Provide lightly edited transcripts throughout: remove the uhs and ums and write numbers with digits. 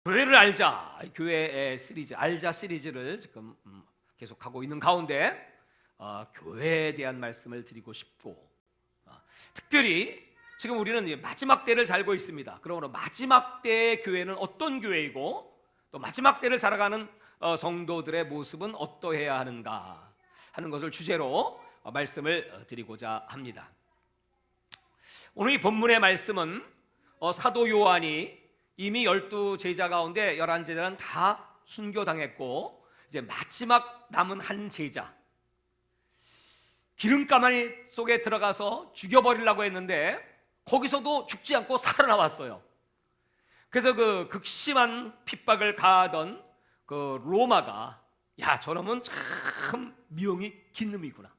교회를 알자, 교회의 시리즈 알자 시리즈를 지금 계속하고 있는 가운데 교회에 대한 말씀을 드리고 싶고, 특별히 지금 우리는 마지막 때를 살고 있습니다. 그러므로 마지막 때의 교회는 어떤 교회이고, 또 마지막 때를 살아가는 성도들의 모습은 어떠해야 하는가 하는 것을 주제로 말씀을 드리고자 합니다. 오늘 이 본문의 말씀은 사도 요한이 이미 12제자 가운데 11제자는 다 순교당했고, 이제 마지막 남은 한 제자, 기름가마니 속에 들어가서 죽여버리려고 했는데 거기서도 죽지 않고 살아나왔어요. 그래서 그 극심한 핍박을 가하던 그 로마가, 야, 저놈은 참 미용이 긴 놈이구나,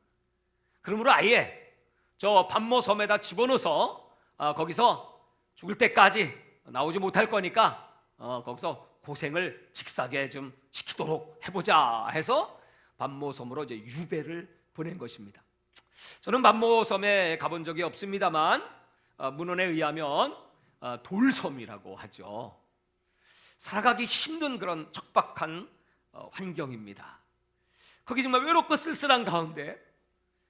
그러므로 아예 저 반모 섬에다 집어넣어서 거기서 죽을 때까지 나오지 못할 거니까 거기서 고생을 직사게 좀 시키도록 해보자 해서 반모섬으로 이제 유배를 보낸 것입니다. 저는 반모섬에 가본 적이 없습니다만 문헌에 의하면 돌섬이라고 하죠. 살아가기 힘든 그런 척박한 환경입니다. 거기 정말 외롭고 쓸쓸한 가운데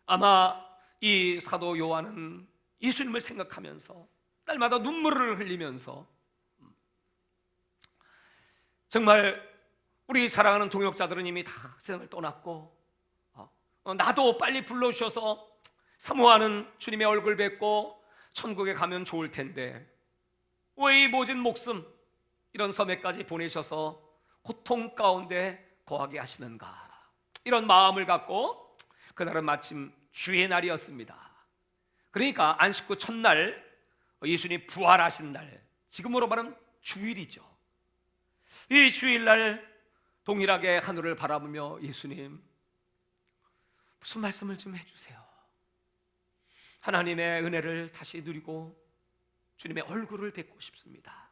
아마 이 사도 요한은 예수님을 생각하면서 날마다 눈물을 흘리면서, 정말 우리 사랑하는 동역자들은 이미 다 세상을 떠났고 나도 빨리 불러주셔서 사모하는 주님의 얼굴 뵙고 천국에 가면 좋을 텐데 왜 이 모진 목숨 이런 섬에까지 보내셔서 고통 가운데 거하게 하시는가, 이런 마음을 갖고 그날은 마침 주의 날이었습니다. 그러니까 안식구 첫날, 예수님 부활하신 날, 지금으로 말하면 주일이죠. 이 주일날 동일하게 하늘을 바라보며 예수님, 무슨 말씀을 좀 해주세요. 하나님의 은혜를 다시 누리고 주님의 얼굴을 뵙고 싶습니다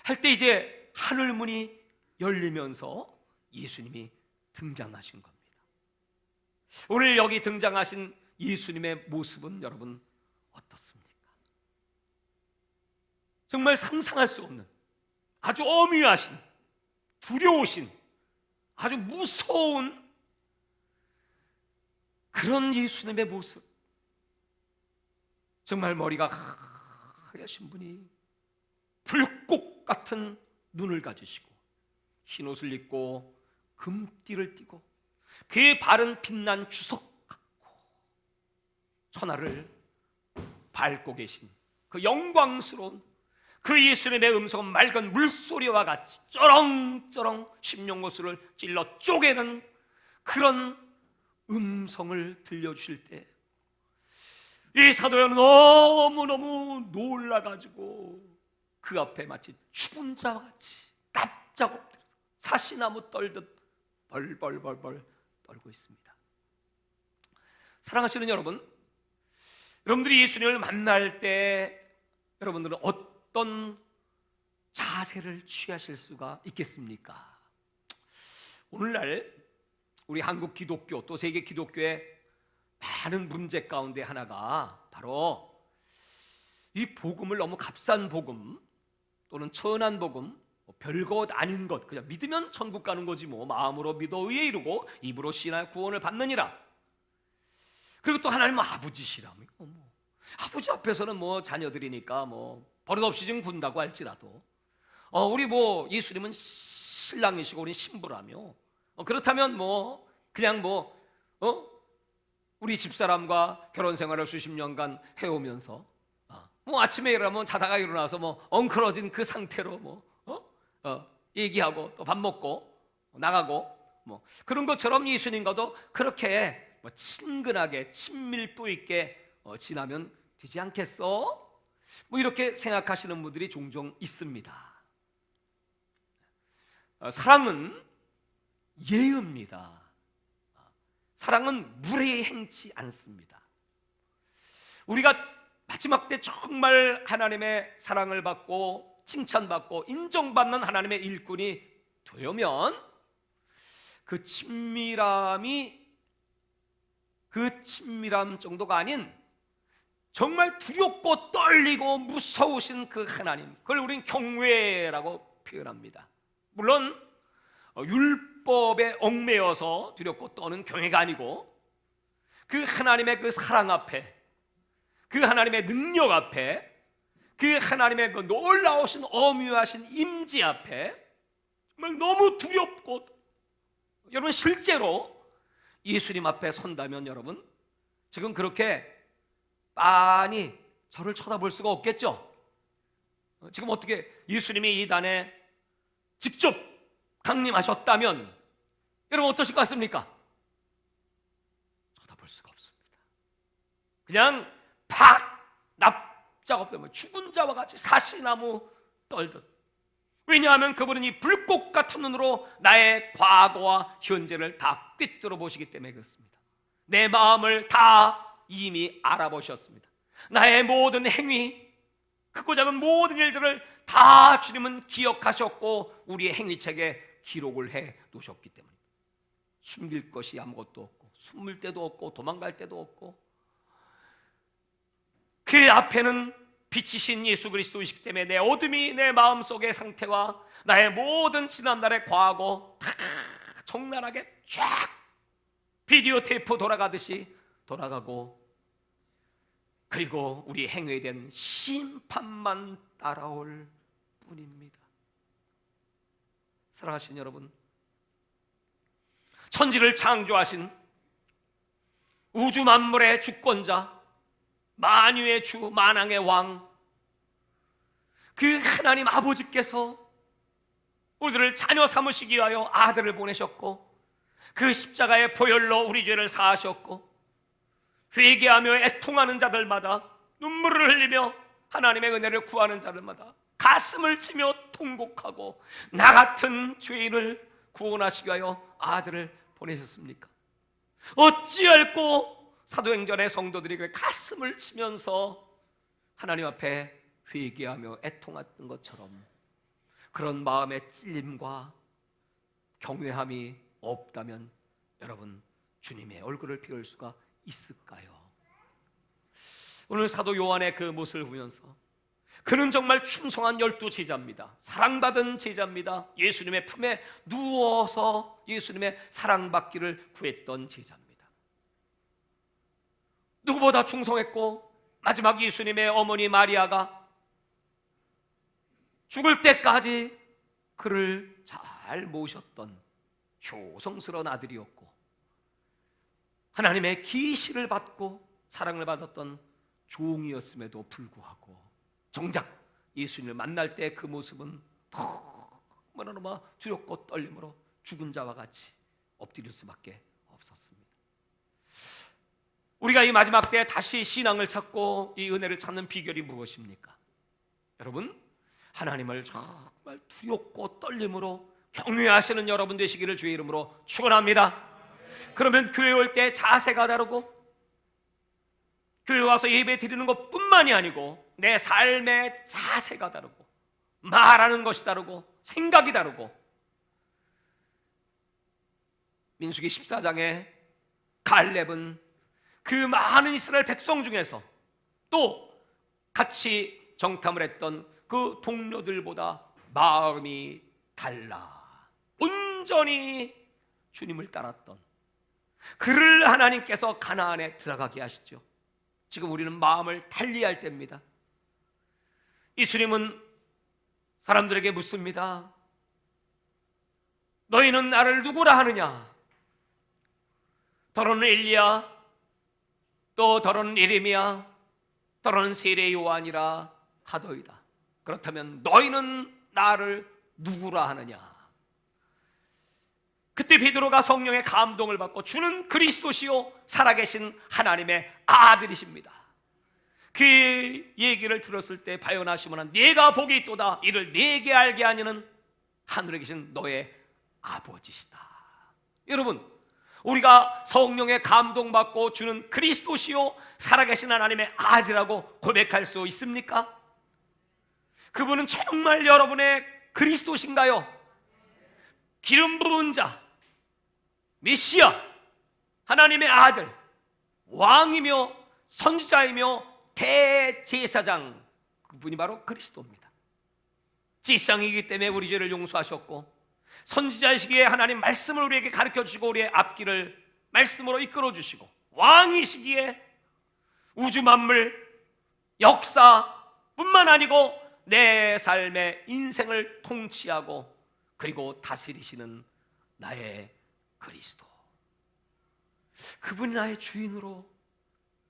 할 때 이제 하늘 문이 열리면서 예수님이 등장하신 겁니다. 오늘 여기 등장하신 예수님의 모습은 여러분 어떻습니까? 정말 상상할 수 없는, 아주 엄위하신, 두려우신, 아주 무서운 그런 예수님의 모습. 정말 머리가 하얗신 분이 불꽃 같은 눈을 가지시고 흰 옷을 입고 금띠를 띠고 그의 발은 빛난 주석 같고 천하를 밟고 계신 그 영광스러운 그 예수님의 음성은 맑은 물소리와 같이 쩌렁쩌렁 심령고수를 찔러 쪼개는 그런 음성을 들려주실 때 이 사도는 너무너무 놀라가지고 그 앞에 마치 죽은 자와 같이 납작 엎드려서 사시나무 떨듯 벌벌벌벌 떨고 있습니다. 사랑하시는 여러분, 여러분들이 예수님을 만날 때 여러분들은 어떤 자세를 취하실 수가 있겠습니까? 오늘날 우리 한국 기독교 또 세계 기독교의 많은 문제 가운데 하나가 바로 이 복음을 너무 값싼 복음 또는 천한 복음, 별것 아닌 것, 그냥 믿으면 천국 가는 거지 뭐, 마음으로 믿어 의에 이르고 입으로 신하여 구원을 받느니라. 그리고 또 하나님은 아버지시라며, 아버지 앞에서는 뭐 자녀들이니까 뭐 버릇없이 좀 군다고 할지라도 우리 뭐 예수님은 신랑이시고 우리 신부라며, 그렇다면 뭐 그냥 뭐 우리 집사람과 결혼 생활을 수십 년간 해오면서 뭐 아침에 일어나면 자다가 일어나서 뭐 엉클어진 그 상태로 뭐 얘기하고 또 밥 먹고 나가고 뭐 그런 것처럼 예수님과도 그렇게 뭐 친근하게 친밀도 있게 지나면 되지 않겠어? 뭐 이렇게 생각하시는 분들이 종종 있습니다. 사랑은 예의입니다. 사랑은 무례히 행치 않습니다. 우리가 마지막 때 정말 하나님의 사랑을 받고 칭찬받고 인정받는 하나님의 일꾼이 되려면 그 친밀함 정도가 아닌 정말 두렵고 떨리고 무서우신 그 하나님, 그걸 우리는 경외라고 표현합니다. 물론 율법에 얽매여서 두렵고 떠는 경외가 아니고 그 하나님의 그 사랑 앞에, 그 하나님의 능력 앞에, 그 하나님의 그 놀라우신 어미하신 임재 앞에 정말 너무 두렵고, 여러분 실제로 예수님 앞에 선다면 여러분 지금 그렇게 빤히 저를 쳐다볼 수가 없겠죠. 지금 어떻게 예수님이 이 단에 직접 강림하셨다면 여러분 어떠실 것 같습니까? 쳐다볼 수가 없습니다. 그냥 팍 납작업되면 죽은 자와 같이 사시나무 떨듯. 왜냐하면 그분은 이 불꽃 같은 눈으로 나의 과거와 현재를 다 꿰뚫어 보시기 때문에 그렇습니다. 내 마음을 다 이미 알아보셨습니다. 나의 모든 행위, 크고 작은 모든 일들을 다 주님은 기억하셨고 우리의 행위책에 기록을 해 놓으셨기 때문입니다. 숨길 것이 아무것도 없고 숨을 데도 없고 도망갈 데도 없고 그 앞에는 빛이신 예수 그리스도이시기 때문에 내 어둠이 내 마음속의 상태와 나의 모든 지난날의 과거 다 적나라하게 쫙 비디오 테이프 돌아가듯이 돌아가고, 그리고 우리 행위에 대한 심판만 따라올 뿐입니다. 사랑하신 여러분, 천지를 창조하신 우주 만물의 주권자, 만유의 주, 만왕의 왕, 그 하나님 아버지께서 우리들을 자녀 삼으시기 위하여 아들을 보내셨고 그 십자가의 보혈로 우리 죄를 사하셨고 회개하며 애통하는 자들마다, 눈물을 흘리며 하나님의 은혜를 구하는 자들마다 가슴을 치며 통곡하고 나 같은 죄인을 구원하시기 위하여 아들을 보내셨습니까? 어찌할꼬 사도행전의 성도들이 그 가슴을 치면서 하나님 앞에 회개하며 애통했던 것처럼 그런 마음의 찔림과 경외함이 없다면 여러분 주님의 얼굴을 비울 수가 있을까요? 오늘 사도 요한의 그 모습을 보면서 그는 정말 충성한 12제자입니다. 사랑받은 제자입니다. 예수님의 품에 누워서 예수님의 사랑받기를 구했던 제자입니다. 누구보다 충성했고 마지막 예수님의 어머니 마리아가 죽을 때까지 그를 잘 모셨던 효성스러운 아들이었고 하나님의 기시를 받고 사랑을 받았던 종이었음에도 불구하고 정작 예수님을 만날 때 그 모습은 너무나 두렵고 떨림으로 죽은 자와 같이 엎드릴 수밖에 없었습니다. 우리가 이 마지막 때 다시 신앙을 찾고 이 은혜를 찾는 비결이 무엇입니까? 여러분, 하나님을 정말 두렵고 떨림으로 경외하시는 여러분 되시기를 주의 이름으로 축원합니다. 그러면 교회 올 때 자세가 다르고 교회 와서 예배 드리는 것뿐만이 아니고 내 삶의 자세가 다르고 말하는 것이 다르고 생각이 다르고, 민수기 14장에 갈렙은 그 많은 이스라엘 백성 중에서 또 같이 정탐을 했던 그 동료들보다 마음이 달라 온전히 주님을 따랐던 그를 하나님께서 가나안에 들어가게 하시죠. 지금 우리는 마음을 달리할 때입니다. 예수님은 사람들에게 묻습니다. 너희는 나를 누구라 하느냐? 더러는 엘리야, 또 더러는 예레미야, 더러는 세례 요한이라 하더이다. 그렇다면 너희는 나를 누구라 하느냐? 그때 베드로가 성령의 감동을 받고 주는 그리스도시요 살아계신 하나님의 아들이십니다. 그 얘기를 들었을 때 바요나시모나 내가 복이 있도다. 이를 내게 알게 하니는 하늘에 계신 너의 아버지시다. 여러분, 우리가 성령의 감동받고 주는 그리스도시요 살아계신 하나님의 아들이라고 고백할 수 있습니까? 그분은 정말 여러분의 그리스도신가요? 기름 부은 자, 메시아, 하나님의 아들, 왕이며 선지자이며 대제사장, 그분이 바로 그리스도입니다. 찌쌍이기 때문에 우리 죄를 용서하셨고, 선지자이시기에 하나님 말씀을 우리에게 가르쳐 주시고 우리의 앞길을 말씀으로 이끌어 주시고, 왕이시기에 우주 만물 역사뿐만 아니고 내 삶의 인생을 통치하고 그리고 다스리시는 나의 그리스도, 그분이 나의 주인으로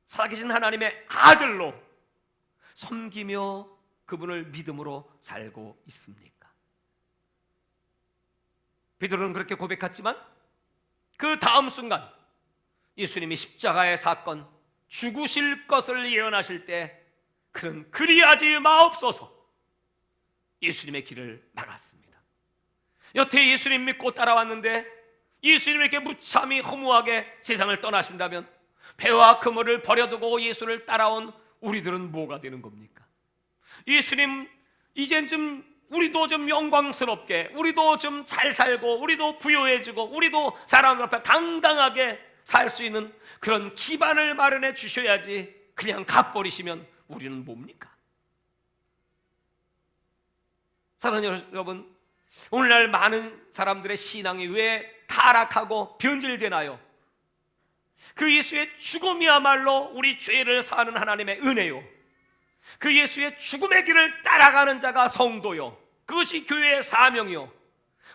살아계신 하나님의 아들로 섬기며 그분을 믿음으로 살고 있습니까? 베드로는 그렇게 고백했지만 그 다음 순간 예수님이 십자가의 사건, 죽으실 것을 예언하실 때 그는 그리하지 마옵소서 예수님의 길을 막았습니다. 여태 예수님 믿고 따라왔는데 예수님에게 무참히 허무하게 세상을 떠나신다면 배와 그물을 버려두고 예수를 따라온 우리들은 뭐가 되는 겁니까? 예수님, 이젠 좀 우리도 좀 영광스럽게, 우리도 좀 잘 살고, 우리도 부유해지고, 우리도 사람들 앞에 당당하게 살 수 있는 그런 기반을 마련해 주셔야지 그냥 가버리시면 우리는 뭡니까? 사랑하는 여러분, 오늘날 많은 사람들의 신앙이 왜 타락하고 변질되나요? 그 예수의 죽음이야말로 우리 죄를 사하는 하나님의 은혜요, 그 예수의 죽음의 길을 따라가는 자가 성도요, 그것이 교회의 사명이요,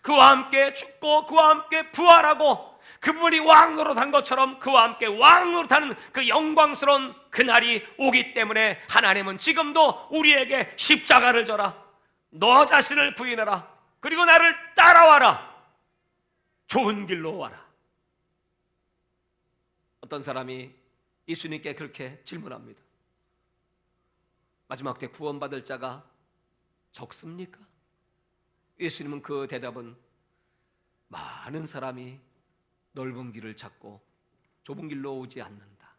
그와 함께 죽고 그와 함께 부활하고 그분이 왕노릇한 것처럼 그와 함께 왕노릇하는 그 영광스러운 그날이 오기 때문에 하나님은 지금도 우리에게 십자가를 져라, 너 자신을 부인하라, 그리고 나를 따라와라, 좋은 길로 와라. 어떤 사람이 예수님께 그렇게 질문합니다. 마지막 때 구원받을 자가 적습니까? 예수님은 그 대답은 많은 사람이 넓은 길을 찾고 좁은 길로 오지 않는다.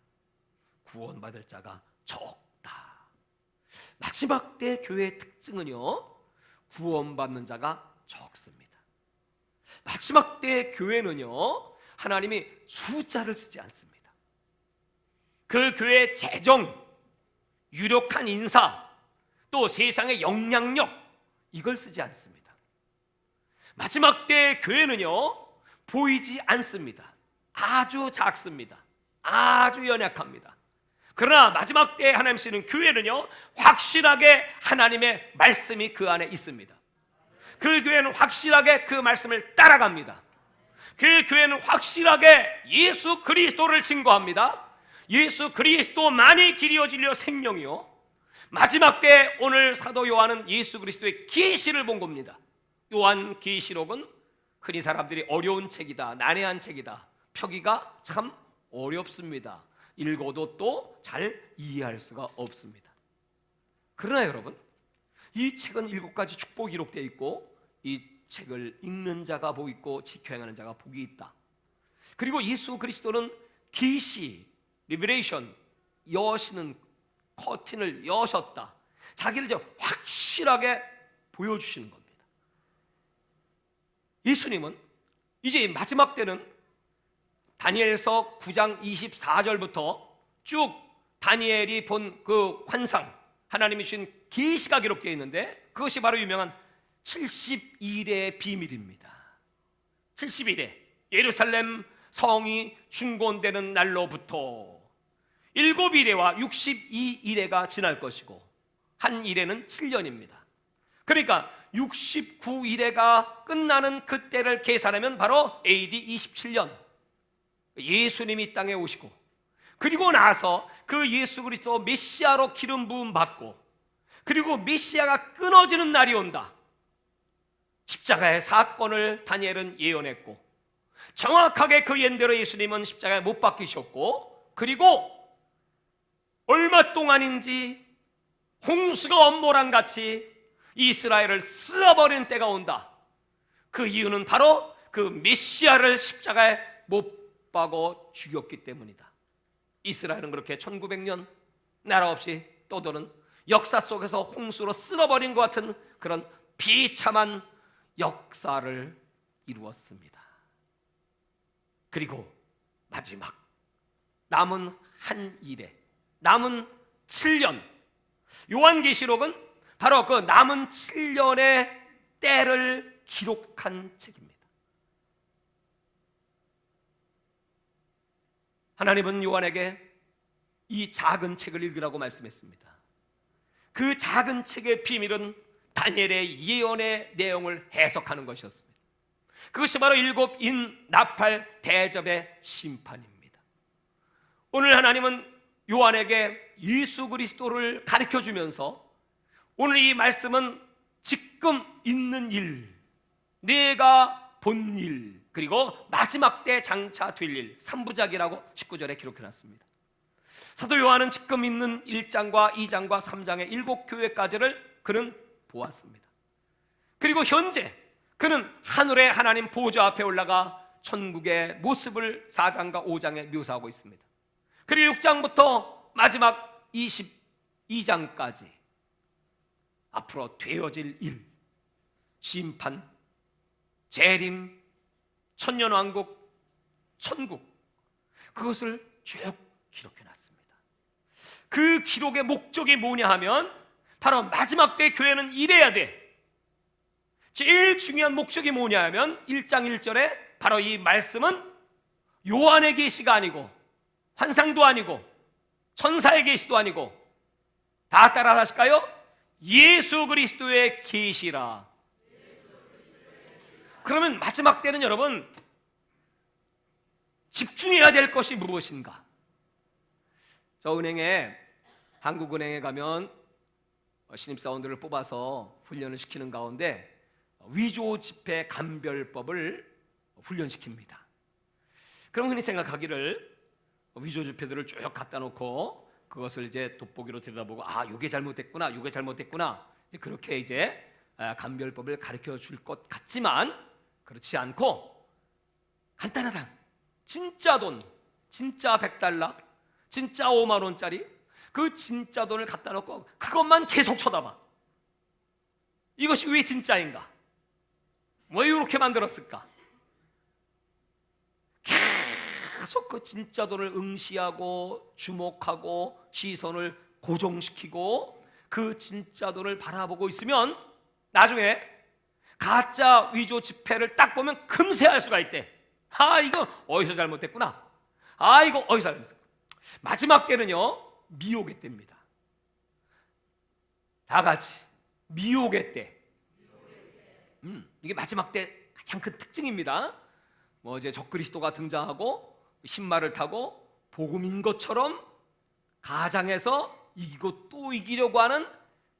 구원받을 자가 적다. 마지막 때 교회의 특징은요, 구원받는 자가 적습니다. 마지막 때 교회는요, 하나님이 숫자를 쓰지 않습니다. 그 교회의 재정, 유력한 인사, 또 세상의 영향력, 이걸 쓰지 않습니다. 마지막 때 교회는요, 보이지 않습니다. 아주 작습니다. 아주 연약합니다. 그러나 마지막 때 하나님 쓰는 교회는요, 확실하게 하나님의 말씀이 그 안에 있습니다. 그 교회는 확실하게 그 말씀을 따라갑니다. 그 교회는 확실하게 예수 그리스도를 증거합니다. 예수 그리스도만이 길이요 진리요 생명이요, 마지막 때 오늘 사도 요한은 예수 그리스도의 계시를 본 겁니다. 요한 계시록은 흔히 사람들이 어려운 책이다, 난해한 책이다, 펴기가 참 어렵습니다. 읽어도 또 잘 이해할 수가 없습니다. 그러나 여러분, 이 책은 7가지 축복이 기록되어 있고 이 책을 읽는 자가 복 있고 지켜 행하는 자가 복이 있다. 그리고 예수 그리스도는 계시, 리베레이션, 여시는 커튼을 여셨다. 자기를 확실하게 보여주시는 겁니다. 예수님은 이제 마지막 때는 다니엘서 9장 24절부터 쭉 다니엘이 본 그 환상, 하나님이 주신 계시가 기록되어 있는데 그것이 바로 유명한 70일의 비밀입니다. 70일에 예루살렘 성이 중건되는 날로부터 7일에와 62일에가 지날 것이고 한 일에는 7년입니다. 그러니까 69일에가 끝나는 그때를 계산하면 바로 AD 27년 예수님이 이 땅에 오시고, 그리고 나서 그 예수 그리스도 메시아로 기름 부음 받고, 그리고 메시아가 끊어지는 날이 온다. 십자가의 사건을 다니엘은 예언했고, 정확하게 그 예언대로 예수님은 십자가에 못 박히셨고, 그리고 얼마 동안인지 홍수가 엄모랑같이 이스라엘을 쓸어버리는 때가 온다. 그 이유는 바로 그 메시아를 십자가에 못 박아 죽였기 때문이다. 이스라엘은 그렇게 1900년 나라 없이 떠도는 역사 속에서 홍수로 쓸어버린 것 같은 그런 비참한 역사를 이루었습니다. 그리고 마지막 남은 한 일에, 남은 7년, 요한계시록은 바로 그 남은 7년의 때를 기록한 책입니다. 하나님은 요한에게 이 작은 책을 읽으라고 말씀했습니다. 그 작은 책의 비밀은 다니엘의 예언의 내용을 해석하는 것이었습니다. 그것이 바로 7인 나팔 대접의 심판입니다. 오늘 하나님은 요한에게 예수 그리스도를 가르쳐 주면서 오늘 이 말씀은 지금 있는 일, 내가 본 일, 그리고 마지막 때 장차 될 일, 3부작이라고 19절에 기록해놨습니다. 사도 요한은 지금 있는 1장과 2장과 3장의 7교회까지를 그는 보았습니다. 그리고 현재 그는 하늘의 하나님 보좌 앞에 올라가 천국의 모습을 4장과 5장에 묘사하고 있습니다. 그리고 6장부터 마지막 22장까지 앞으로 되어질 일, 심판, 재림, 천년왕국, 천국, 그것을 쭉 기록해놨습니다. 그 기록의 목적이 뭐냐 하면 바로 마지막 때 교회는 이래야 돼. 제일 중요한 목적이 뭐냐 하면 1장 1절에 바로 이 말씀은 요한의 계시가 아니고 환상도 아니고 천사의 계시도 아니고 다 따라 하실까요? 예수 그리스도의 계시라. 그러면 마지막 때는 여러분 집중해야 될 것이 무엇인가? 저 한국은행에 가면 신입사원들을 뽑아서 훈련을 시키는 가운데 위조 지폐 감별법을 훈련시킵니다. 그럼 흔히 생각하기를 위조 지폐들을 쭉 갖다 놓고 그것을 이제 돋보기로 들여다보고 이게 잘못됐구나, 이게 잘못됐구나, 그렇게 이제 감별법을 가르쳐 줄 것 같지만 그렇지 않고 간단하다. 진짜 돈, 진짜 100달러, 진짜 5만 원짜리 그 진짜 돈을 갖다 놓고 그것만 계속 쳐다봐. 이것이 왜 진짜인가? 왜 이렇게 만들었을까? 계속 그 진짜 돈을 응시하고 주목하고 시선을 고정시키고 그 진짜 돈을 바라보고 있으면 나중에 가짜 위조 지폐를 딱 보면 금세 알 수가 있대. 이거 어디서 잘못됐구나. 이거 어디서 잘못됐구나. 마지막 때는요 미혹의 때입니다. 다 같이 미혹의 때. 이게 마지막 때 가장 큰 특징입니다. 이제 적그리스도가 등장하고 흰말을 타고 복음인 것처럼 가장해서 이기고 또 이기려고 하는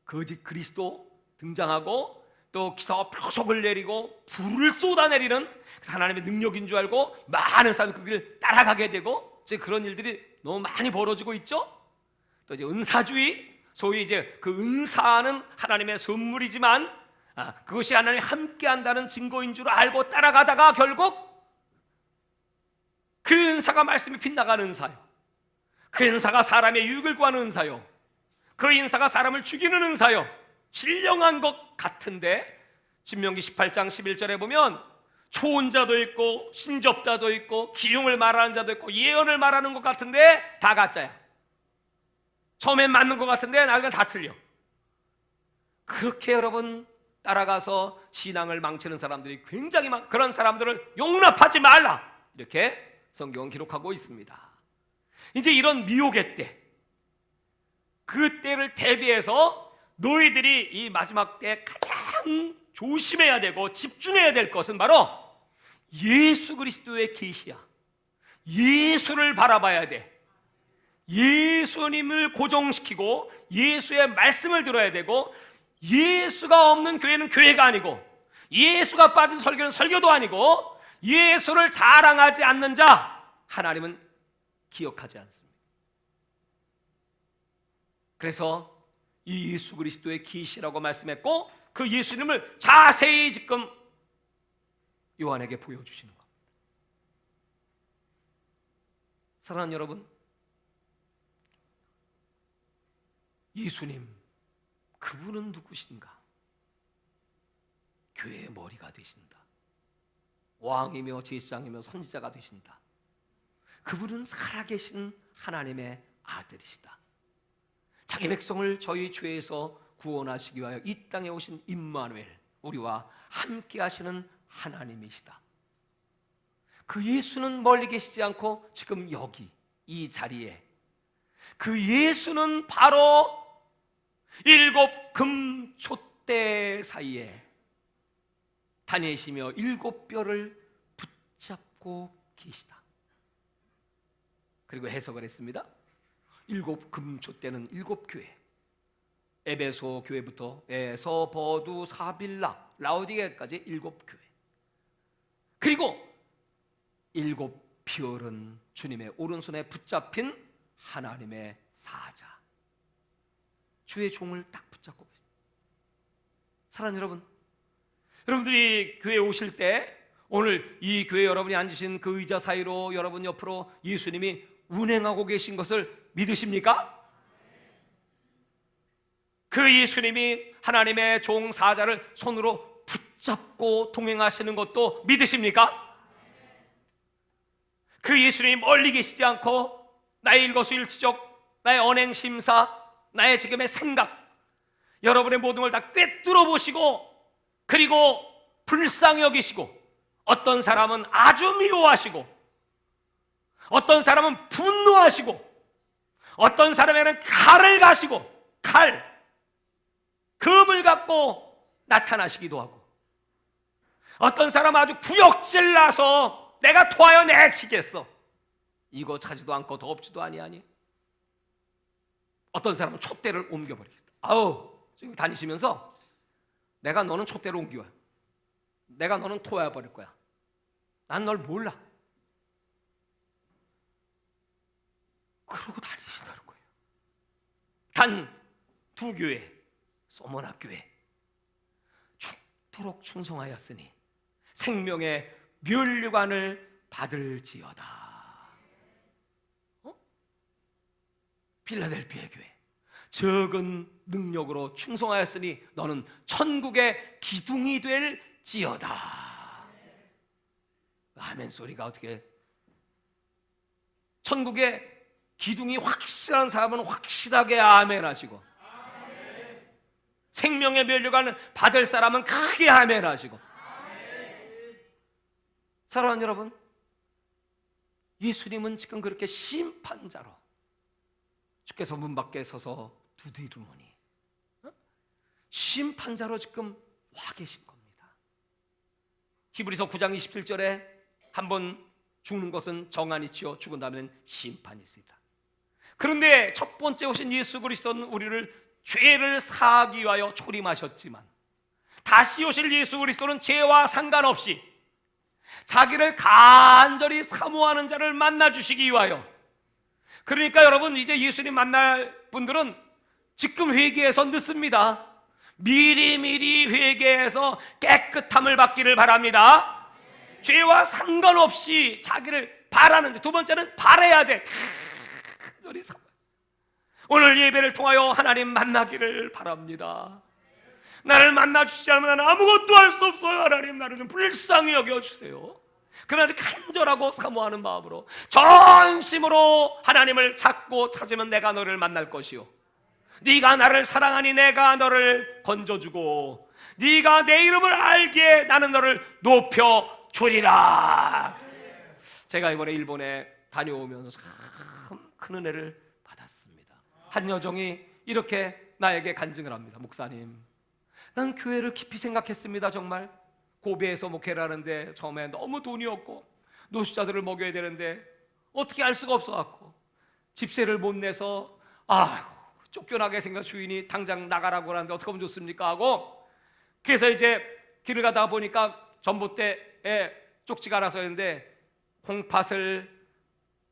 거짓 그리스도 등장하고 또 기사와 표적을 내리고 불을 쏟아내리는 하나님의 능력인 줄 알고 많은 사람이 그 길을 따라가게 되고 이제 그런 일들이 너무 많이 벌어지고 있죠. 또 이제 은사주의, 소위 이제 그 은사는 하나님의 선물이지만 그것이 하나님 함께한다는 증거인 줄 알고 따라가다가 결국 그 은사가 말씀이 빗나가는 은사요. 그 은사가 사람의 유익을 구하는 은사요. 그 은사가 사람을 죽이는 은사요. 신령한 것 같은데 신명기 18장 11절에 보면 초혼자도 있고 신접자도 있고 기용을 말하는 자도 있고 예언을 말하는 것 같은데 다 가짜야. 처음엔 맞는 것 같은데 나중엔 다 틀려. 그렇게 여러분 따라가서 신앙을 망치는 사람들이 굉장히 많아. 그런 사람들을 용납하지 말라 이렇게 성경은 기록하고 있습니다. 이제 이런 미혹의 때, 그 때를 대비해서 너희들이 이 마지막 때 가장 조심해야 되고 집중해야 될 것은 바로 예수 그리스도의 계시야. 예수를 바라봐야 돼. 예수님을 고정시키고 예수의 말씀을 들어야 되고 예수가 없는 교회는 교회가 아니고 예수가 빠진 설교는 설교도 아니고 예수를 자랑하지 않는 자 하나님은 기억하지 않습니다. 그래서 이 예수 그리스도의 계시라고 말씀했고 그 예수님을 자세히 지금 요한에게 보여주시는 겁니다. 사랑하는 여러분, 예수님 그분은 누구신가? 교회의 머리가 되신다. 왕이며 제사장이며 선지자가 되신다. 그분은 살아계신 하나님의 아들이시다. 자기 백성을 저희 죄에서 구원하시기 위하여 이 땅에 오신 임마누엘, 우리와 함께 하시는 하나님이시다. 그 예수는 멀리 계시지 않고 지금 여기 이 자리에, 그 예수는 바로 7 금촛대 사이에 다니시며 7 뼈를 붙잡고 계시다. 그리고 해석을 했습니다. 7 금촛대는 7 교회, 에베소 교회부터 에서, 버두, 사빌라, 라오디게까지 7 교회, 그리고 7 별은 주님의 오른손에 붙잡힌 하나님의 사자, 주의 종을 딱 붙잡고 계십니다. 사랑하는 여러분, 여러분들이 교회에 오실 때 오늘 이 교회 여러분이 앉으신 그 의자 사이로 여러분 옆으로 예수님이 운행하고 계신 것을 믿으십니까? 그 예수님이 하나님의 종 사자를 손으로 붙잡고 동행하시는 것도 믿으십니까? 그 예수님이 멀리 계시지 않고 나의 일거수일투족, 나의 언행심사, 나의 지금의 생각, 여러분의 모든 걸 다 꿰뚫어 보시고, 그리고 불쌍히 여기시고, 어떤 사람은 아주 미워하시고, 어떤 사람은 분노하시고, 어떤 사람에게는 칼을 가시고, 금을 갖고 나타나시기도 하고, 어떤 사람은 아주 구역질 나서 내가 토하여 내치겠어, 이거 차지도 않고 덥지도 아니하니. 어떤 사람은 촛대를 옮겨버리겠다. 아우, 지금 다니시면서 내가 너는 촛대를 옮겨, 내가 너는 토해 버릴 거야, 난 널 몰라, 그러고 다니신다는 거예요. 단 2 교회, 소문학 교회, 죽도록 충성하였으니 생명의 면류관을 받을지어다. 필라델피아 교회, 적은 능력으로 충성하였으니 너는 천국의 기둥이 될지어다. 아멘 소리가 어떻게, 천국의 기둥이 확실한 사람은 확실하게 아멘 하시고, 생명의 면류관을 받을 사람은 크게 아멘 하시고. 사랑하는 여러분, 예수님은 지금 그렇게 심판자로 주께서 문 밖에 서서 두드리노니 심판자로 지금 와 계신 겁니다. 히브리서 9장 27절에 한번 죽는 것은 정한이치요 죽은 다음에는 심판이 있습니다. 그런데 첫 번째 오신 예수 그리스도는 우리를 죄를 사하기 위하여 초림하셨지만, 다시 오실 예수 그리스도는 죄와 상관없이 자기를 간절히 사모하는 자를 만나 주시기 위하여, 그러니까 여러분 이제 예수님 만날 분들은 지금 회개해서 늦습니다. 미리미리 회개해서 깨끗함을 받기를 바랍니다. 죄와 상관없이 자기를 바라는 자. 두 번째는 바라야 돼. 오늘 예배를 통하여 하나님 만나기를 바랍니다. 나를 만나주시지 않으면 나는 아무것도 할 수 없어요. 하나님, 나를 좀 불쌍히 여겨주세요. 그러나 간절하고 사모하는 마음으로 전심으로 하나님을 찾고 찾으면 내가 너를 만날 것이요, 네가 나를 사랑하니 내가 너를 건져주고, 네가 내 이름을 알기에 나는 너를 높여주리라. 제가 이번에 일본에 다녀오면서 참 큰 은혜를 받았습니다. 한 여종이 이렇게 나에게 간증을 합니다. 목사님, 난 교회를 깊이 생각했습니다. 정말 고베에서 목회를 하는데 처음에 너무 돈이 없고 노숙자들을 먹여야 되는데 어떻게 할 수가 없어갖고 집세를 못 내서 쫓겨나게 생각, 주인이 당장 나가라고 하는데 어떻게 하면 좋습니까 하고, 그래서 이제 길을 가다가 보니까 전봇대에 쪽지가 하나 써있는데, 콩팥을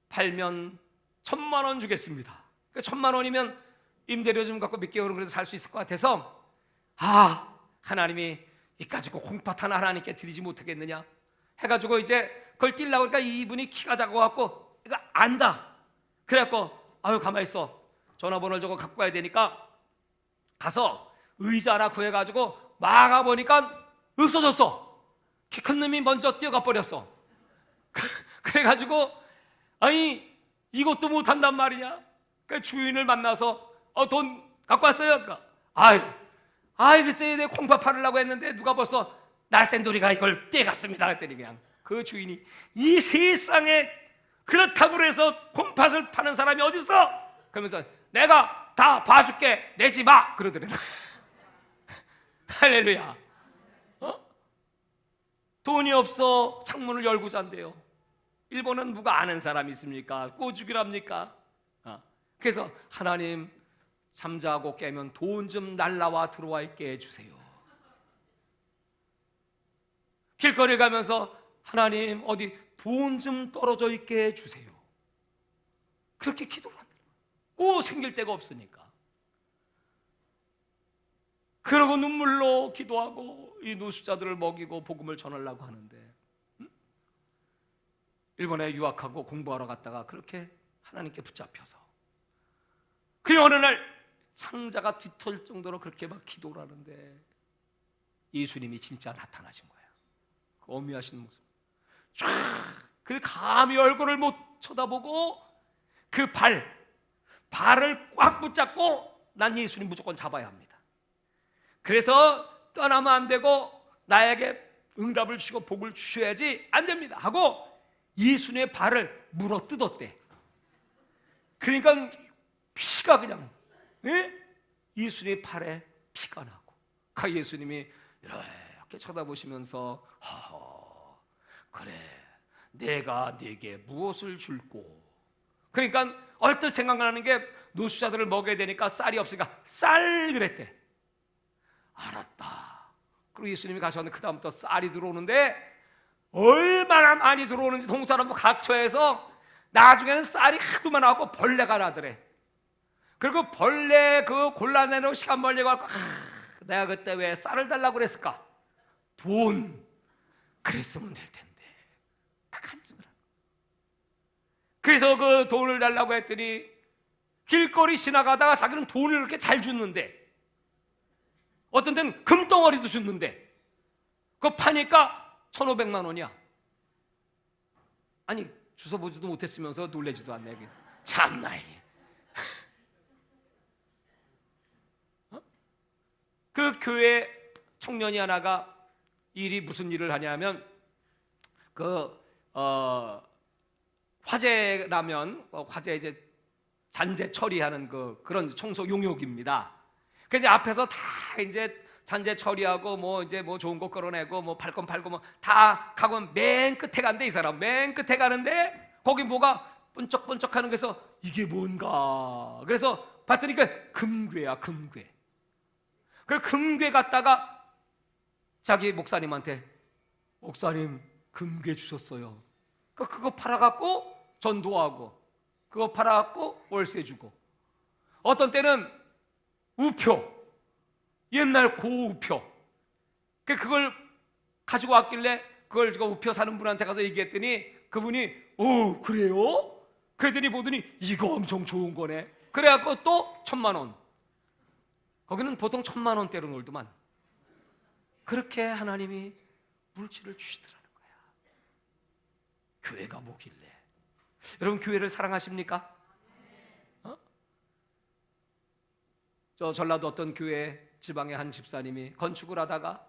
팔면 1,000,000원 주겠습니다. 1,000,000원이면 임대료 좀 갖고 몇 개월은 그래도 살 수 있을 것 같아서, 하나님이 이까짓 콩팥 하나 하나님께 드리지 못하겠느냐 해가지고 이제 그걸 뛸라고 하니까 이분이 키가 작아갖고 이거 안다. 그래갖고 가만히 있어, 전화번호를 적어 갖고 가야 되니까 가서 의자 하나 구해가지고 막아보니까 없어졌어. 키 큰 놈이 먼저 뛰어가 버렸어. 그래가지고 이것도 못한단 말이냐. 그 주인을 만나서 돈 갖고 왔어요? 글쎄 내 콩팥 팔으려고 했는데 누가 벌써 날쌘돌이가 이걸 떼갔습니다 했더니 그냥 그 주인이 이 세상에 그렇다고 해서 콩팥을 파는 사람이 어디 있어? 그러면서 내가 다 봐줄게 내지 마 그러더래요. 할렐루야. 돈이 없어 창문을 열고 잔대요. 일본은 누가 아는 사람이 있습니까? 꼬죽이랍니까? 그래서 하나님 잠자고 깨면 돈 좀 날라와 들어와 있게 해주세요. 길거리 가면서 하나님 어디 돈 좀 떨어져 있게 해주세요. 그렇게 기도를 한다. 생길 데가 없으니까. 그러고 눈물로 기도하고 이 노숙자들을 먹이고 복음을 전하려고 하는데 일본에 유학하고 공부하러 갔다가 그렇게 하나님께 붙잡혀서 그 어느 날 창자가 뒤틀 정도로 그렇게 막 기도를 하는데 예수님이 진짜 나타나신 거예요. 그 어미하신 모습 그 감히 얼굴을 못 쳐다보고 그 발을 꽉 붙잡고 난 예수님 무조건 잡아야 합니다. 그래서 떠나면 안 되고 나에게 응답을 주시고 복을 주셔야지 안 됩니다 하고 예수님의 발을 물어 뜯었대. 그러니까 피가 그냥 예수님의 발에 피가 나고 예수님이 이렇게 쳐다보시면서 그래 내가 네게 무엇을 줄꼬. 그러니까 얼뜻 생각나는 게 노숙자들을 먹여야 되니까 쌀이 없으니까 쌀 그랬대. 알았다. 그리고 예수님이 가셨는데 그 다음부터 쌀이 들어오는데 얼마나 많이 들어오는지 동사람도 각처에서 나중에는 쌀이 하도 많아갖고 벌레가 나더래. 그리고 벌레 그 골라내는 시간 벌려고 하고 내가 그때 왜 쌀을 달라고 그랬을까? 돈 그랬으면 될 텐데 간증을 하고. 그래서 그 돈을 달라고 했더니 길거리 지나가다가 자기는 돈을 그렇게 잘 줬는데 어떤 데는 금덩어리도 줬는데 그거 파니까 1,500만 원이야. 아니 주워보지도 못했으면서 놀래지도 않네. 참나 이게. 그 교회 청년이 하나가 일이 무슨 일을 하냐면 화재라면 화재 이제 잔재 처리하는 그런 청소 용역입니다. 그래서 앞에서 다 이제 잔재 처리하고 뭐 이제 뭐 좋은 거 끌어내고 뭐 팔 건 팔고 뭐 다 가고 맨 끝에 간대. 이 사람 맨 끝에 가는데 거기 뭐가 번쩍번쩍하는 거에서 이게 뭔가 그래서 봤더니 그 금괴야 금괴. 그 금괴 갖다가 자기 목사님한테 목사님 금괴 주셨어요. 그거 팔아갖고 전도하고 그거 팔아갖고 월세 주고 어떤 때는 우표 옛날 고우표 그걸 가지고 왔길래 그걸 우표 사는 분한테 가서 얘기했더니 그분이 그래요? 그랬더니 보더니 이거 엄청 좋은 거네. 그래갖고 또 1,000만 원. 거기는 보통 1,000만 원대로 놀더만. 그렇게 하나님이 물질을 주시더라는 거야. 교회가 뭐길래. 여러분 교회를 사랑하십니까? 저 전라도 어떤 교회 지방의 한 집사님이 건축을 하다가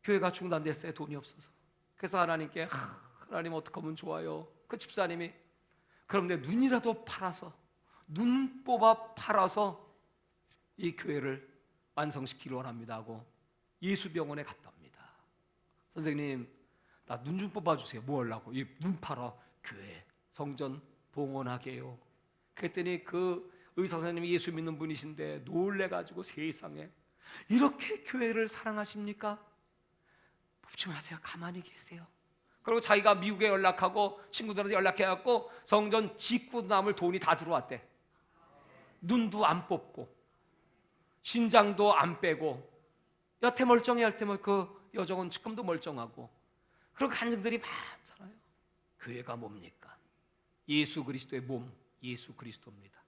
교회가 중단됐어요. 돈이 없어서. 그래서 하나님께 하나님 어떻게 하면 좋아요. 그 집사님이 그럼 내 눈이라도 팔아서 눈 뽑아 팔아서 이 교회를 완성시키려 합니다 하고 예수병원에 갔답니다. 선생님 나 눈 좀 뽑아주세요. 뭐 하려고? 이 눈 팔아 교회 성전 봉헌하게요. 그랬더니 그 의사 선생님이 예수 믿는 분이신데 놀래가지고 세상에 이렇게 교회를 사랑하십니까? 뽑지 마세요. 가만히 계세요. 그리고 자기가 미국에 연락하고 친구들한테 연락해갖고 성전 짓고 남을 돈이 다 들어왔대. 눈도 안 뽑고 신장도 안 빼고 여태 멀쩡해 할 때 그 여정은 지금도 멀쩡하고 그런 간증들이 많잖아요. 교회가 뭡니까? 예수 그리스도의 몸 예수 그리스도입니다.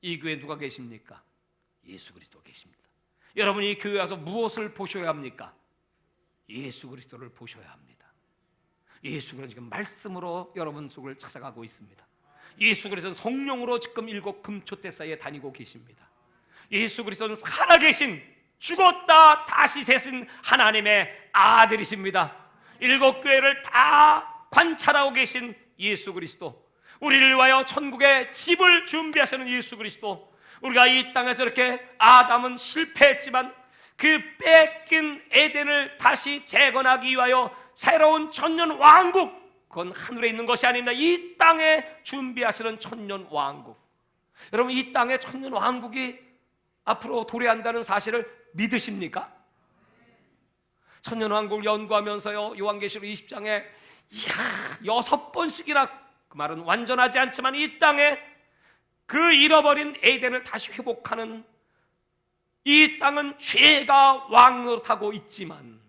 이 교회에 누가 계십니까? 예수 그리스도 계십니다. 여러분이 이 교회 와서 무엇을 보셔야 합니까? 예수 그리스도를 보셔야 합니다. 예수 그리스도는 지금 말씀으로 여러분 속을 찾아가고 있습니다. 예수 그리스도는 성령으로 지금 7 금초대 사이에 다니고 계십니다. 예수 그리스도는 살아계신, 죽었다 다시 세신 하나님의 아들이십니다. 일곱 교회를 다 관찰하고 계신 예수 그리스도, 우리를 위하여 천국의 집을 준비하시는 예수 그리스도, 우리가 이 땅에서 이렇게 아담은 실패했지만 그 뺏긴 에덴을 다시 재건하기 위하여 새로운 천년 왕국, 그건 하늘에 있는 것이 아닙니다. 이 땅에 준비하시는 천년 왕국. 여러분, 이 땅의 천년 왕국이 앞으로 도래한다는 사실을 믿으십니까? 천년 왕국을 연구하면서요, 요한계시록 20장에 6번씩이나, 그 말은 완전하지 않지만 이 땅에 그 잃어버린 에덴을 다시 회복하는, 이 땅은 죄가 왕노릇하고 있지만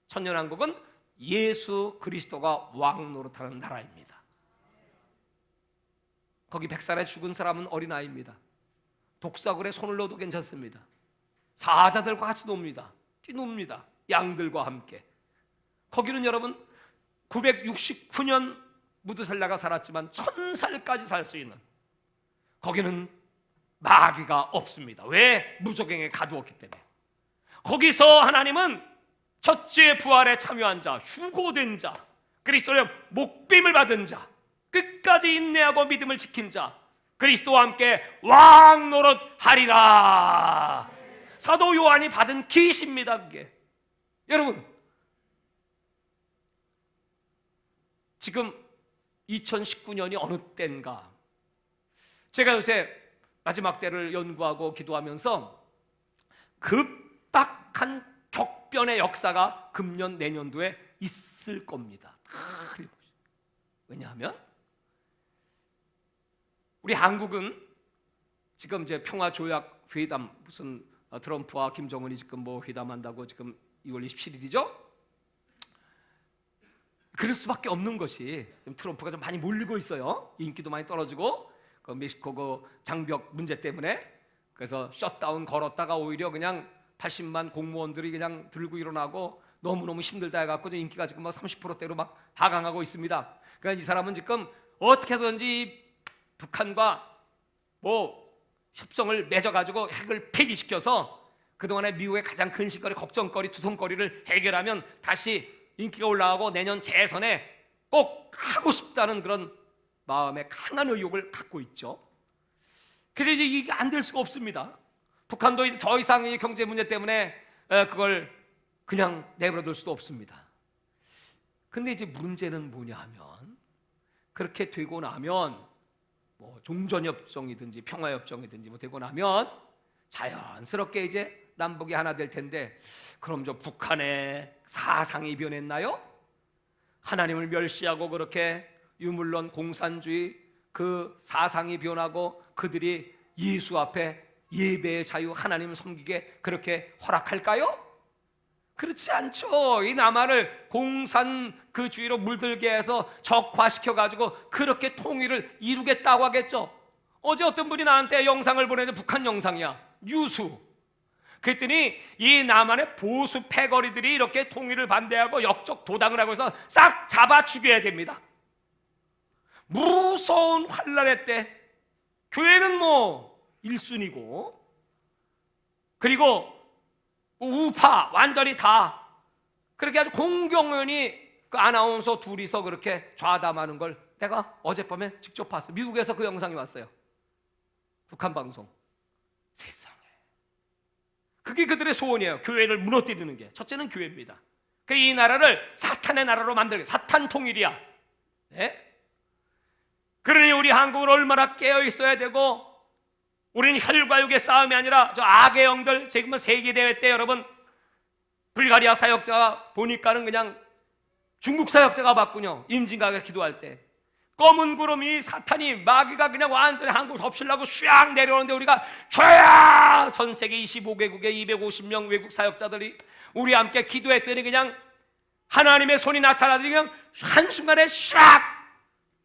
천년왕국은 예수 그리스도가 왕노릇하는 나라입니다. 거기 100살에 죽은 사람은 어린아이입니다. 독사굴에 손을 넣어도 괜찮습니다. 사자들과 같이 놉니다. 뛰놉니다. 양들과 함께. 거기는 여러분 969년 무드셀라가 살았지만 1000살까지 살 수 있는, 거기는 마귀가 없습니다. 왜? 무저갱에 가두었기 때문에. 거기서 하나님은 첫째 부활에 참여한 자, 휴고된 자, 그리스도의 목빔을 받은 자, 끝까지 인내하고 믿음을 지킨 자, 그리스도와 함께 왕노릇 하리라. 사도 요한이 받은 계시입니다. 그게 여러분, 지금 2019년이 어느 때인가, 제가 요새 마지막 때를 연구하고 기도하면서 급박한 격변의 역사가 금년 내년도에 있을 겁니다. 왜냐하면 우리 한국은 지금 이제 평화조약 회담, 무슨 트럼프와 김정은이 지금 뭐 회담한다고 지금 2월 27일이죠? 그럴 수밖에 없는 것이, 트럼프가 좀 많이 몰리고 있어요. 인기도 많이 떨어지고, 그 멕시코 그 장벽 문제 때문에. 그래서 셧다운 걸었다가 오히려 그냥 80만 공무원들이 그냥 들고 일어나고 너무너무 힘들다 해갖고 인기가 지금 막 30%대로 막 하강하고 있습니다. 그러니까 이 사람은 지금 어떻게 해서든지 북한과 뭐 협정을 맺어가지고 핵을 폐기시켜서 그동안에 미국의 가장 근심거리, 걱정거리, 두통거리를 해결하면 다시 인기가 올라가고 내년 재선에 꼭 하고 싶다는 그런 마음에 강한 의욕을 갖고 있죠. 그래서 이제 이게 안 될 수가 없습니다. 북한도 이제 더 이상 이 경제 문제 때문에 그걸 그냥 내버려둘 수도 없습니다. 근데 이제 문제는 뭐냐 하면, 그렇게 되고 나면 뭐 종전협정이든지 평화협정이든지 뭐 되고 나면 자연스럽게 이제 남북이 하나 될 텐데, 그럼 저 북한의 사상이 변했나요? 하나님을 멸시하고 그렇게 유물론 공산주의 그 사상이 변하고 그들이 예수 앞에 예배의 자유, 하나님을 섬기게 그렇게 허락할까요? 그렇지 않죠. 이 남한을 공산 그 주의로 물들게 해서 적화시켜가지고 그렇게 통일을 이루겠다고 하겠죠. 어제 어떤 분이 나한테 영상을 보내서, 북한 영상이야, 뉴스. 그랬더니 이 남한의 보수 패거리들이 이렇게 통일을 반대하고 역적 도당을 하고 해서 싹 잡아 죽여야 됩니다. 무서운 환란의 때 교회는 뭐 1순위고, 그리고 우파 완전히 다 그렇게 아주 공경연히 그 아나운서 둘이서 그렇게 좌담하는 걸 내가 어젯밤에 직접 봤어요. 미국에서 그 영상이 왔어요. 북한 방송. 세상에, 그게 그들의 소원이에요. 교회를 무너뜨리는 게. 첫째는 교회입니다. 그 이 나라를 사탄의 나라로 만들게, 사탄 통일이야. 네? 그러니 우리 한국은 얼마나 깨어 있어야 되고, 우리는 혈과 육의 싸움이 아니라 저 악의 영들. 지금은 세계대회 때 여러분 불가리아 사역자가 보니까는 그냥 중국 사역자가 봤군요. 임진각에 기도할 때 검은 구름이, 사탄이, 마귀가 그냥 완전히 한국을 덮치려고 슈악 내려오는데 우리가 줘야 전 세계 25개국의 250명 외국 사역자들이 우리 함께 기도했더니 그냥 하나님의 손이 나타나더니 그냥 한순간에 샥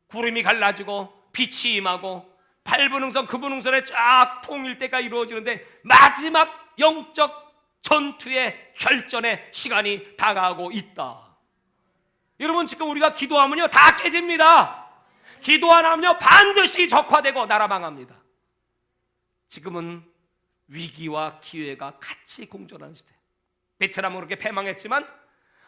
구름이 갈라지고 빛이 임하고 8분응선 9분응선의 쫙 통일대가 이루어지는데 마지막 영적 전투의 혈전의 시간이 다가오고 있다. 여러분, 지금 우리가 기도하면요 다 깨집니다. 기도 안 하면요 반드시 적화되고 나라 망합니다. 지금은 위기와 기회가 같이 공존하는 시대. 베트남은 그렇게 패망했지만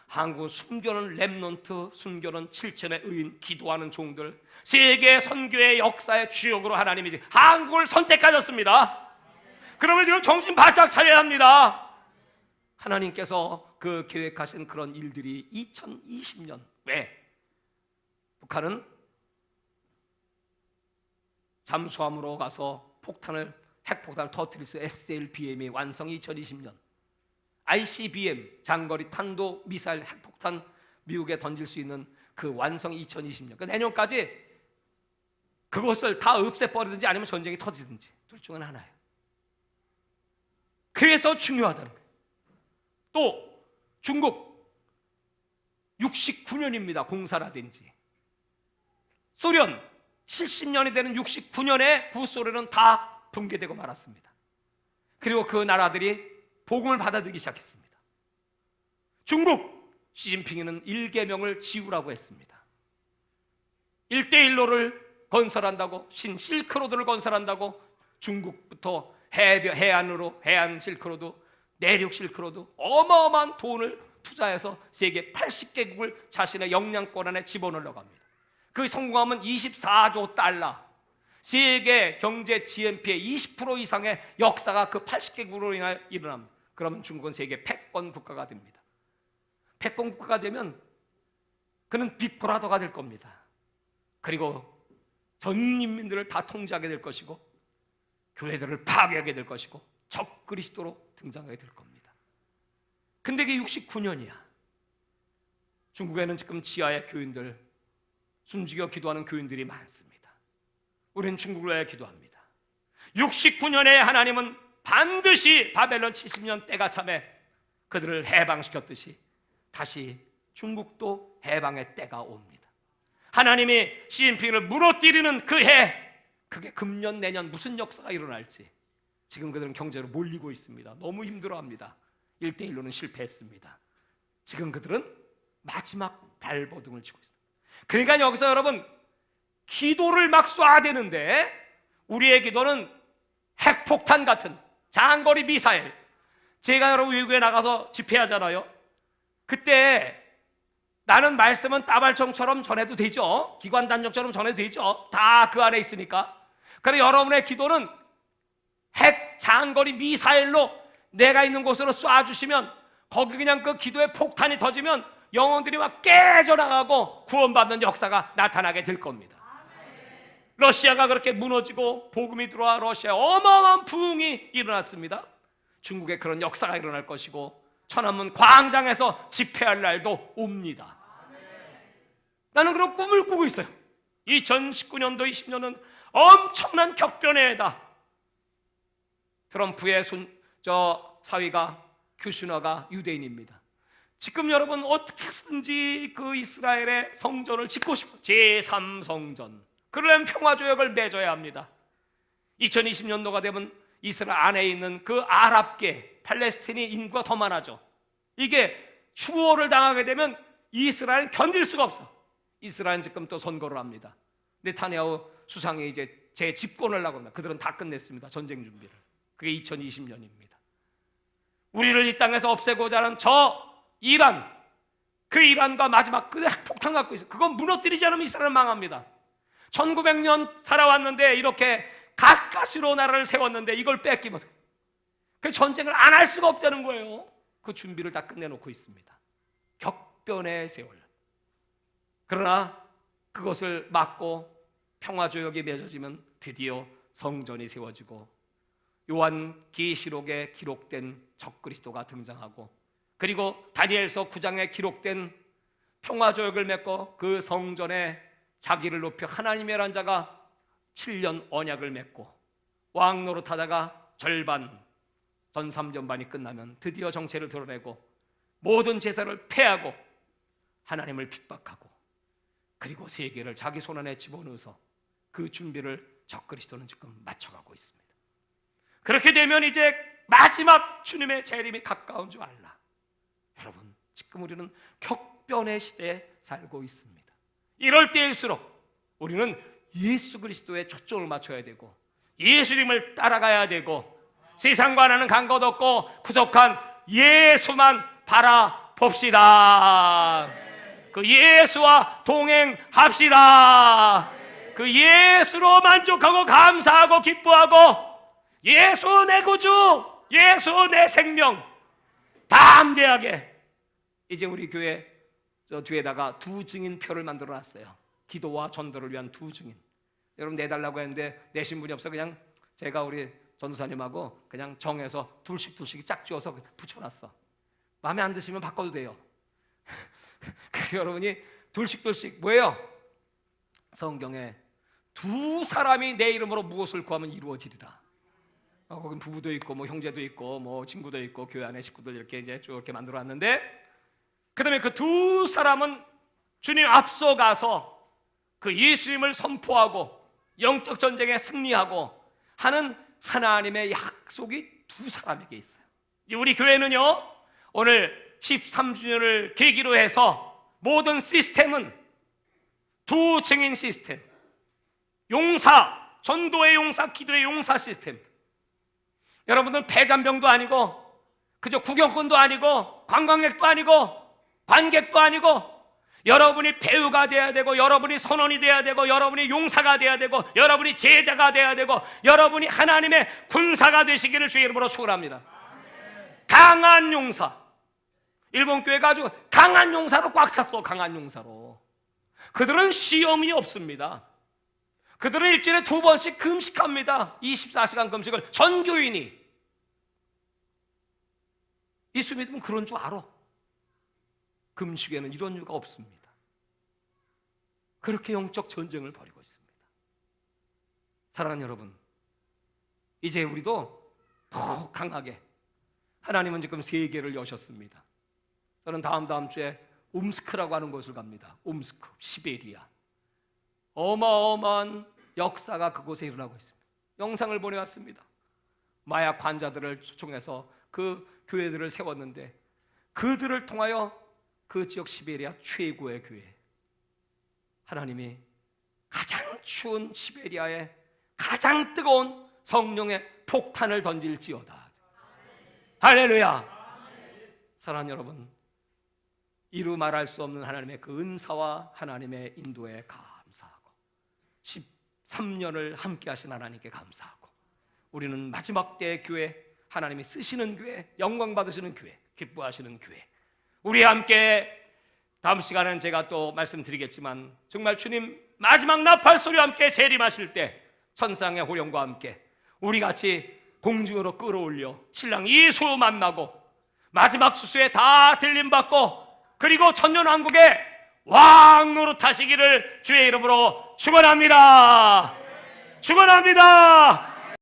한국은 숨겨놓은 렘넌트, 숨겨놓은 7천의 의인, 기도하는 종들, 세계 선교의 역사의 주역으로 하나님이 한국을 선택하셨습니다. 그러면 지금 정신 바짝 차려야 합니다. 하나님께서 그 계획하신 그런 일들이 2020년, 왜? 북한은 잠수함으로 가서 핵폭탄을 터뜨릴 수 SLBM이 완성이 2020년, ICBM 장거리 탄도 미사일 핵폭탄 미국에 던질 수 있는 그 완성이 2020년. 그러니까 내년까지 그것을 다 없애버리든지 아니면 전쟁이 터지든지 둘 중에 하나예요. 그래서 중요하다는 거예요. 또 중국 69년입니다. 공사가 된 지. 소련 70년이 되는 69년에 구소련은 다 붕괴되고 말았습니다. 그리고 그 나라들이 복음을 받아들이기 시작했습니다. 중국 시진핑은 1계명을 지우라고 했습니다. 1대1로를 건설한다고, 실크로드를 건설한다고, 중국부터 해안으로, 해안 실크로드, 내륙 실크로드 어마어마한 돈을 투자해서 세계 80개국을 자신의 역량권 안에 집어넣으려고 합니다. 그 성공하면 24조 달러, 세계 경제 GNP의 20% 이상의 역사가 그 80개국으로 인하여 일어납니다. 그러면 중국은 세계 패권 국가가 됩니다. 패권 국가가 되면 그는 빅브라더가 될 겁니다. 그리고 전 인민들을 다 통제하게 될 것이고, 교회들을 파괴하게 될 것이고, 적그리스도로 등장하게 될 겁니다. 근데 그게 69년이야. 중국에는 지금 지하의 교인들, 숨지겨 기도하는 교인들이 많습니다. 우리는 중국을 위해 기도합니다. 69년에 하나님은 반드시 바벨론 70년 때가 참에 그들을 해방시켰듯이 다시 중국도 해방의 때가 옵니다. 하나님이 시진핑을 무너뜨리는 그 해, 그게 금년 내년 무슨 역사가 일어날지 지금 그들은 경제로 몰리고 있습니다. 너무 힘들어합니다. 1대1로는 실패했습니다. 지금 그들은 마지막 발버둥을 치고 있습니다. 그러니까 여기서 여러분, 기도를 막 쏴야 되는데 우리의 기도는 핵폭탄 같은 장거리 미사일. 제가 여러분 외국에 나가서 집회하잖아요. 그때 나는 말씀은 따발총처럼 전해도 되죠. 기관단력처럼 전해도 되죠. 다 그 안에 있으니까. 그런데 여러분의 기도는 핵 장거리 미사일로 내가 있는 곳으로 쏴주시면 거기 그냥 그 기도에 폭탄이 터지면 영혼들이 막 깨져나가고 구원받는 역사가 나타나게 될 겁니다. 러시아가 그렇게 무너지고 복음이 들어와 러시아에 어마어마한 부흥이 일어났습니다. 중국에 그런 역사가 일어날 것이고 천안문 광장에서 집회할 날도 옵니다. 나는 그런 꿈을 꾸고 있어요. 2019년도 20년은 엄청난 격변의 해다. 트럼프의 사위가 큐슈너가 유대인입니다. 지금 여러분 어떻게든지 그 이스라엘의 성전을 짓고 싶어, 제3성전. 그러려면 평화조약을 맺어야 합니다. 2020년도가 되면 이스라엘 안에 있는 그 아랍계, 팔레스틴이 인구가 더 많아져. 이게 추월을 당하게 되면 이스라엘은 견딜 수가 없어. 이스라엘은 지금 또 선거를 합니다. 네타냐후 수상이 이제 재집권을 하고 합니다. 그들은 다 끝냈습니다. 전쟁 준비를. 그게 2020년입니다. 우리를 이 땅에서 없애고자 하는 저 이란, 그 이란과 마지막 그 핵폭탄 갖고 있어요. 그건 무너뜨리지 않으면 이스라엘은 망합니다. 1900년 살아왔는데 이렇게 가까스로 나라를 세웠는데 이걸 뺏기면 그 전쟁을 안 할 수가 없다는 거예요. 그 준비를 다 끝내놓고 있습니다. 격변의 세월. 그러나 그것을 막고 평화조약이 맺어지면 드디어 성전이 세워지고 요한 계시록에 기록된 적그리스도가 등장하고, 그리고 다니엘서 9장에 기록된 평화조약을 맺고 그 성전에 자기를 높여 하나님이라는 자가 7년 언약을 맺고 왕 노릇하다가 절반, 전 3전반이 끝나면 드디어 정체를 드러내고 모든 제사를 폐하고 하나님을 핍박하고 그리고 세계를 자기 손 안에 집어넣어서 그 준비를 적그리스도는 지금 맞춰가고 있습니다. 그렇게 되면 이제 마지막 주님의 재림이 가까운 줄 알라. 여러분, 지금 우리는 격변의 시대에 살고 있습니다. 이럴 때일수록 우리는 예수 그리스도에 초점을 맞춰야 되고 예수님을 따라가야 되고 세상과는 간 것 없고 구속한 예수만 바라봅시다. 그 예수와 동행합시다. 그 예수로 만족하고 감사하고 기뻐하고 예수 내 구주, 예수 내 생명, 담대하게. 이제 우리 교회 저 뒤에다가 두 증인표를 만들어 놨어요. 기도와 전도를 위한 두 증인. 여러분 내달라고 했는데 내신 분이 없어. 그냥 제가 우리 전도사님하고 그냥 정해서 둘씩 짝 지어서 붙여놨어. 마음에 안 드시면 바꿔도 돼요. 여러분이 둘씩 뭐예요? 성경에 두 사람이 내 이름으로 무엇을 구하면 이루어지리라. 거긴 부부도 있고 뭐 형제도 있고 뭐 친구도 있고 교회 안에 식구들 이렇게 이제 쭉 이렇게 만들어놨는데, 그다음에 그 두 사람은 주님 앞서가서 그 예수님을 선포하고 영적 전쟁에 승리하고 하는 하나님의 약속이 두 사람에게 있어요. 이제 우리 교회는요, 오늘 13주년을 계기로 해서 모든 시스템은 두 증인 시스템, 용사, 전도의 용사, 기도의 용사 시스템. 여러분들 배잔병도 아니고 그저 구경꾼도 아니고 관광객도 아니고 관객도 아니고, 여러분이 배우가 돼야 되고 여러분이 선원이 돼야 되고 여러분이 용사가 돼야 되고 여러분이 제자가 돼야 되고 여러분이 하나님의 군사가 되시기를 주의 이름으로 축원합니다. 강한 용사. 일본 교회가 아주 강한 용사로 꽉 찼어. 강한 용사로. 그들은 시험이 없습니다. 그들은 일주일에 2번씩 금식합니다. 24시간 금식을 전 교인이. 예수 믿으면 그런 줄 알아. 금식에는 이런 이유가 없습니다. 그렇게 영적 전쟁을 벌이고 있습니다. 사랑하는 여러분, 이제 우리도 더 강하게, 하나님은 지금 세계를 여셨습니다. 저는 다음 주에 옴스크라고 하는 곳을 갑니다. 옴스크, 시베리아. 어마어마한 역사가 그곳에 일어나고 있습니다. 영상을 보내왔습니다. 마약 환자들을 초청해서 그 교회들을 세웠는데 그들을 통하여 그 지역 시베리아 최고의 교회, 하나님이 가장 추운 시베리아에 가장 뜨거운 성령의 폭탄을 던질지어다. 할렐루야. 사랑하는 여러분, 이루 말할 수 없는 하나님의 그 은사와 하나님의 인도에 감사하고 13년을 함께 하신 하나님께 감사하고, 우리는 마지막 때의 교회, 하나님이 쓰시는 교회, 영광 받으시는 교회, 기뻐하시는 교회, 우리 함께 다음 시간은 제가 또 말씀드리겠지만 정말 주님 마지막 나팔 소리와 함께 재림하실 때 천상의 호령과 함께 우리 같이 공중으로 끌어올려 신랑 예수 만나고 마지막 수수에 다 들림받고 그리고 천년왕국의 왕 노릇하시기를 주의 이름으로 축원합니다. 축원합니다.